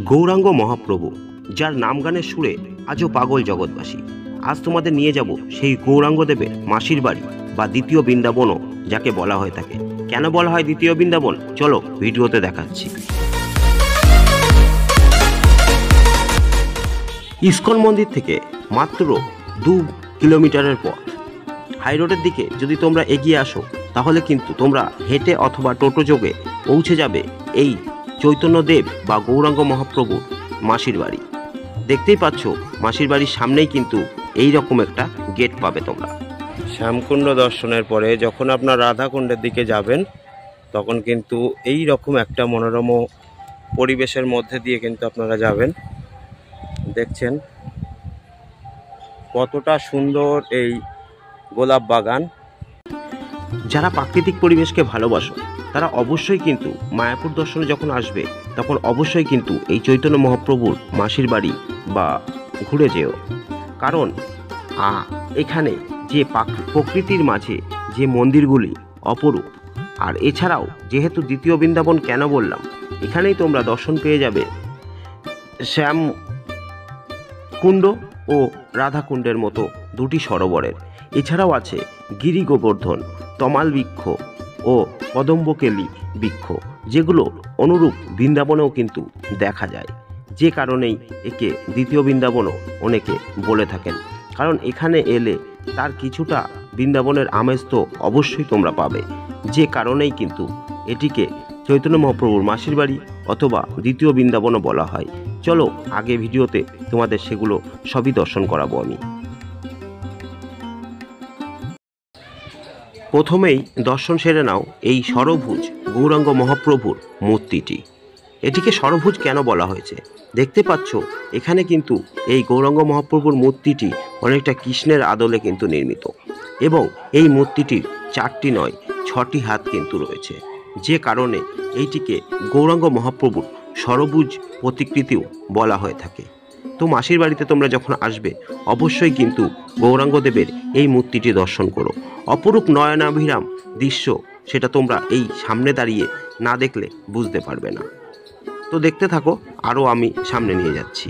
গৌরাঙ্গ মহাপ্রভু, যার নামগানের সুরে আজও পাগল জগৎবাসী। আজ তোমাদের নিয়ে যাব সেই গৌরাঙ্গদেবের মাসির বাড়ি বা দ্বিতীয় বৃন্দাবনও যাকে বলা হয়ে থাকে। কেন বলা হয় দ্বিতীয় বৃন্দাবন, চলো ভিডিওতে দেখাচ্ছি। ইস্কন মন্দির থেকে মাত্র 2 কিলোমিটারের পথ। হাইরোডের দিকে যদি তোমরা এগিয়ে আসো তাহলে কিন্তু তোমরা হেঁটে অথবা টোটো যোগে পৌঁছে যাবে এই চৈতন্যদেব বা গৌরাঙ্গ মহাপ্রভুর মাসির বাড়ি। দেখতেই পাচ্ছ মাসির বাড়ির সামনেই কিন্তু এই রকম একটা গেট পাবে তোমরা। শ্যামকুণ্ড দর্শনের পরে যখন আপনার রাধাকুণ্ডের দিকে যাবেন তখন কিন্তু এই রকম একটা মনোরম পরিবেশের মধ্যে দিয়ে কিন্তু আপনারা যাবেন। দেখছেন কতটা সুন্দর এই গোলাপ বাগান। যারা প্রাকৃতিক পরিবেশকে ভালোবাসো তারা অবশ্যই কিন্তু মায়াপুর দর্শনে যখন আসবে তখন অবশ্যই কিন্তু এই চৈতন্য মহাপ্রভুর মাসির বাড়ি বা ঘুরে যেও। কারণ এখানে যে প্রকৃতির মাঝে যে মন্দিরগুলি অপরূপ। আর এছাড়াও যেহেতু দ্বিতীয় বৃন্দাবন কেন বললাম, এখানেই তোমরা দর্শন পেয়ে যাবে শ্যামকুণ্ড ও রাধাকুণ্ডের মতো দুটি সরোবরের। এছাড়াও আছে গিরি গোবর্ধন, তমাল বৃক্ষ ও কদম্বকেলি বৃক্ষ, যেগুলো অনুরূপ বৃন্দাবনেও কিন্তু দেখা যায়। যে কারণেই একে দ্বিতীয় বৃন্দাবনও অনেকে বলে থাকেন। কারণ এখানে এলে তার কিছুটা বৃন্দাবনের আমেজ তো অবশ্যই তোমরা পাবে। যে কারণেই কিন্তু এটিকে চৈতন্য মহাপ্রভুর মাসির বাড়ি অথবা দ্বিতীয় বৃন্দাবনও বলা হয়। চলো আগে ভিডিওতে তোমাদের সেগুলো সবই দর্শন করাবো আমি। প্রথমেই দর্শন সেরে নাও এই ষড়ভুজ গৌরাঙ্গ মহাপ্রভুর মূর্তিটি। এটিকে ষড়ভুজ কেন বলা হয়েছে, দেখতে পাচ্ছ এখানে কিন্তু এই গৌরাঙ্গ মহাপ্রভুর মূর্তিটি অনেকটা কৃষ্ণের আদলে কিন্তু নির্মিত এবং এই মূর্তিটির 4টি নয় 6টি হাত কিন্তু রয়েছে। যে কারণে এইটিকে গৌরাঙ্গ মহাপ্রভুর ষড়ভুজ প্রতিকৃতিও বলা হয়ে থাকে। তো মাসির বাড়িতে তোমরা যখন আসবে অবশ্যই কিন্তু গৌরাঙ্গদেবের এই মূর্তিটি দর্শন করো। অপরূপ নয়নাভিরাম দৃশ্য, সেটা তোমরা এই সামনে দাঁড়িয়ে না দেখলে বুঝতে পারবে না। তো দেখতে থাকো, আরও আমি সামনে নিয়ে যাচ্ছি।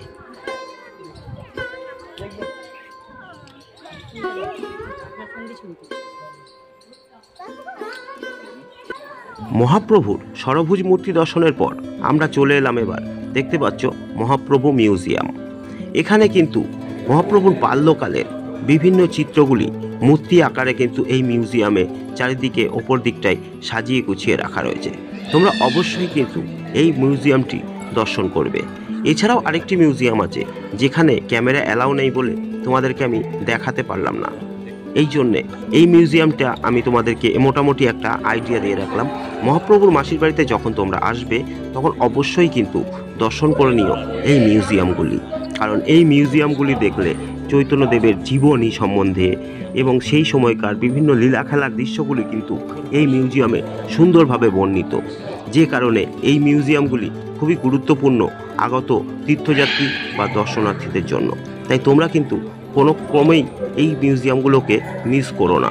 মহাপ্রভুর ষড়ভুজ মূর্তি দর্শনের পর আমরা চলে এলাম এবার, দেখতে পাচ্ছ মহাপ্রভু মিউজিয়াম। এখানে কিন্তু মহাপ্রভুর বাল্যকালের বিভিন্ন চিত্রগুলি মূর্তি আকারে কিন্তু এই মিউজিয়ামে চারিদিকে ওপর দিকটায় সাজিয়ে গুছিয়ে রাখা রয়েছে। তোমরা অবশ্যই কিন্তু এই মিউজিয়ামটি দর্শন করবে। এছাড়াও আরেকটি মিউজিয়াম আছে যেখানে ক্যামেরা অ্যালাউ নেই বলে তোমাদেরকে আমি দেখাতে পারলাম না। এই জন্যে এই মিউজিয়ামটা আমি তোমাদেরকে মোটামুটি একটা আইডিয়া দিয়ে রাখলাম। মহাপ্রভুর মাসির বাড়িতে যখন তোমরা আসবে তখন অবশ্যই কিন্তু দর্শন করে নিও এই মিউজিয়ামগুলি। কারণ এই মিউজিয়ামগুলি দেখলে চৈতন্যদেবের জীবনী সম্বন্ধে এবং সেই সময়কার বিভিন্ন লীলা খেলার দৃশ্যগুলি কিন্তু এই মিউজিয়ামে সুন্দরভাবে বর্ণিত। যে কারণে এই মিউজিয়ামগুলি খুবই গুরুত্বপূর্ণ আগত তীর্থযাত্রী বা দর্শনার্থীদের জন্য। তাই তোমরা কিন্তু কোনো ক্রমেই এই মিউজিয়ামগুলোকে মিস করো না।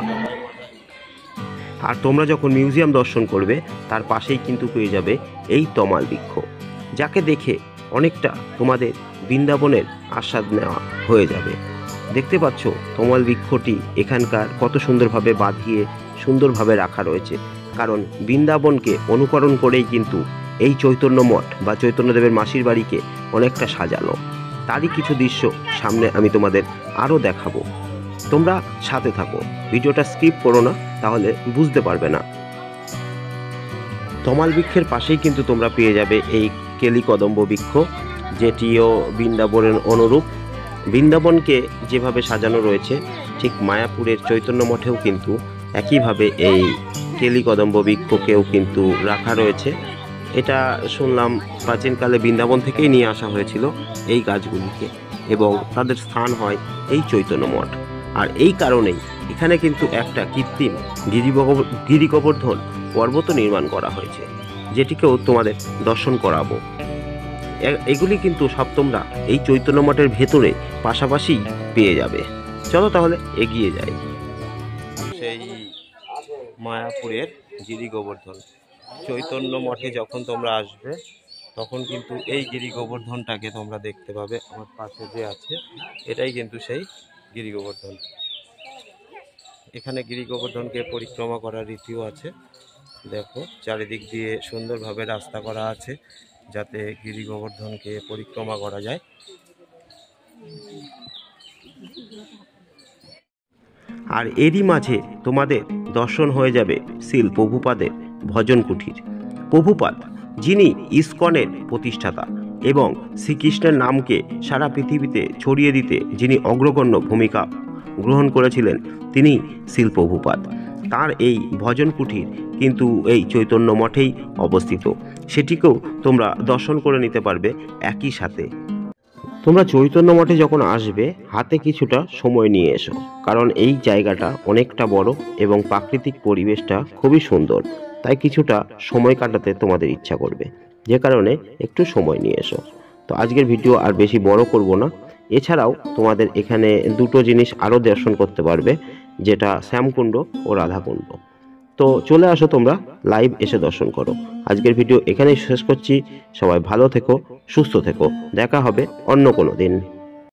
আর তোমরা যখন মিউজিয়াম দর্শন করবে তার পাশেই কিন্তু পেয়ে যাবে এই তমাল বৃক্ষ, যাকে দেখে অনেকটা তোমাদের বৃন্দাবনের আস্বাদ নেওয়া হয়ে যাবে। দেখতে পাচ্ছ তমাল বৃক্ষটি এখানকার কত সুন্দরভাবে বাঁধিয়ে সুন্দরভাবে রাখা রয়েছে। কারণ বৃন্দাবনকে অনুকরণ করেই কিন্তু এই চৈতন্য মঠ বা চৈতন্যদেবের মাসির বাড়িকে অনেকটা সাজানো। তারই কিছু দৃশ্য সামনে আমি তোমাদের আরও দেখাবো। তোমরা সাথে থাকো, ভিডিওটা স্কিপ করো না, তাহলে বুঝতে পারবে না। তমাল বৃক্ষের পাশেই কিন্তু তোমরা পেয়ে যাবে এই কেলি কদম্ব বৃক্ষ, যেটিও বৃন্দাবনের অনুরূপ। বৃন্দাবনকে যেভাবে সাজানো রয়েছে ঠিক মায়াপুরের চৈতন্য মঠেও কিন্তু একইভাবে এই কেলি কদম্ব বৃক্ষকেও কিন্তু রাখা রয়েছে। এটা শুনলাম প্রাচীনকালে বৃন্দাবন থেকেই নিয়ে আসা হয়েছিল এই গাছগুলিকে, এবং তাদের স্থান হয় এই চৈতন্য মঠ। আর এই কারণেই এখানে কিন্তু একটা কৃত্রিম গিরি গোবর্ধন পর্বত নির্মাণ করা হয়েছে, যেটিকেও তোমাদের দর্শন করাবো। এগুলি কিন্তু সব তোমরা এই চৈতন্য মঠের ভেতরে পাশাপাশি পেয়ে যাবে। চলো তাহলে এগিয়ে যাই। সেই মায়াপুরের গিরি গোবর্ধন চৈতন্য মঠে যখন তোমরা আসবে তখন কিন্তু এই গিরি গোবর্ধনটাকে তোমরা দেখতে পাবে। আমার পাশে যে আছে এটাই কিন্তু সেই গিরি গোবর্ধন। এখানে গিরি গোবর্ধনকে পরিক্রমা করার রীতিও আছে। দেখো চারিদিক দিয়ে সুন্দরভাবে রাস্তা করা আছে যাতে গিরি গোবর্ধনকে পরিক্রমা করা যায়। আর এরই মাঝে তোমাদের দর্শন হয়ে যাবে শিল প্রভুপাদের ভজন কুঠির। প্রভুপাদ যিনি ইসকনের প্রতিষ্ঠাতা এবং শ্রীকৃষ্ণের নামকে সারা পৃথিবীতে ছড়িয়ে দিতে যিনি অগ্রগণ্য ভূমিকা গ্রহণ করেছিলেন তিনি শিল প্রভুপাদ। তার এই ভজন কুঠির কিন্তু এই চৈতন্য মঠেই অবস্থিত। সেটিকেও তোমরা দর্শন করে নিতে পারবে একই সাথে। তোমরা চৈতন্য মঠে যখন আসবে হাতে কিছুটা সময় নিয়ে এসো, কারণ এই জায়গাটা অনেকটা বড় এবং প্রাকৃতিক পরিবেশটা খুবই সুন্দর, তাই কিছুটা সময় কাটাতে তোমাদের ইচ্ছা করবে, যে কারণে একটু সময় নিয়ে এসো। তো আজকের ভিডিও আর বেশি বড় করব না। এছাড়াও তোমাদের এখানে দুটো জিনিস আরও দর্শন করতে পারবে, যেটা শ্যামকুণ্ড ও রাধাকুণ্ড। তো চলে আসো তোমরা লাইভ এসে দর্শন করো। আজকের ভিডিও এখানেই শেষ করছি। সবাই ভালো থেকো, সুস্থ থেকো। দেখা হবে অন্য কোনো দিন।